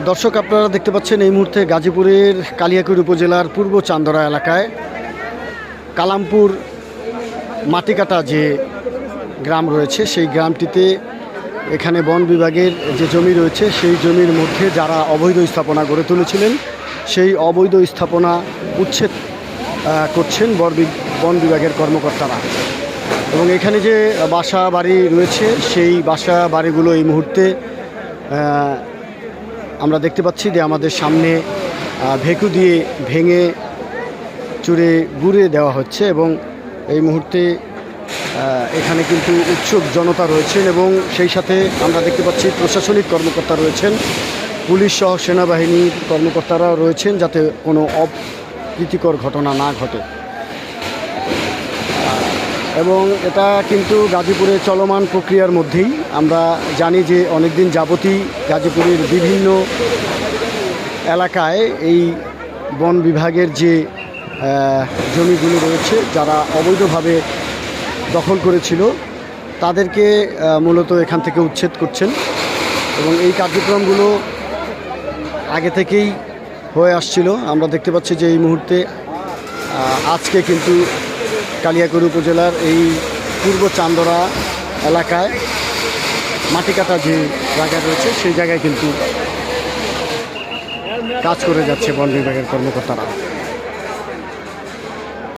দর্শক, আপনারা দেখতে পাচ্ছেন এই মুহূর্তে গাজীপুরের কালিয়াকৈর উপজেলার পূর্ব চান্দরা এলাকায় কালামপুর মাটিকাটা যে গ্রাম রয়েছে, সেই গ্রামটিতে এখানে বন বিভাগের যে জমি রয়েছে সেই জমির মধ্যে যারা অবৈধ স্থাপনা গড়ে তুলেছিলেন সেই অবৈধ স্থাপনা উচ্ছেদ করছেন বন বিভাগের কর্মকর্তারা। এবং এখানে যে বাসা বাড়ি রয়েছে সেই বাসা বাড়িগুলো এই মুহূর্তে আমরা দেখতে পাচ্ছি যে আমাদের সামনে ভেকু দিয়ে ভেঙে চুরে গুঁড়ে দেওয়া হচ্ছে। এবং এই মুহূর্তে এখানে কিন্তু উৎসুক জনতা রয়েছেন এবং সেই সাথে আমরা দেখতে পাচ্ছি প্রশাসনিক কর্মকর্তা রয়েছেন, পুলিশ সহ সেনাবাহিনীর কর্মকর্তারাও রয়েছেন যাতে কোনো অপ্রীতিকর ঘটনা না ঘটে। এবং এটা কিন্তু গাজীপুরে চলমান প্রক্রিয়ার মধ্যেই। আমরা জানি যে অনেকদিন যাবতই গাজীপুরের বিভিন্ন এলাকায় এই বন বিভাগের যে জমিগুলো রয়েছে যারা অবৈধভাবে দখল করেছিল তাদেরকে মূলত এখান থেকে উচ্ছেদ করছেন। এবং এই কার্যক্রমগুলো আগে থেকেই হয়ে আসছিল। আমরা দেখতে পাচ্ছি যে এই মুহূর্তে আজকে কিন্তু কালিয়াকৈর উপজেলার এই পূর্ব চান্দরা এলাকায় মাটিকাটা যে জায়গা রয়েছে সেই জায়গায় কিন্তু কাজ করে যাচ্ছে বন বিভাগের কর্মকর্তারা।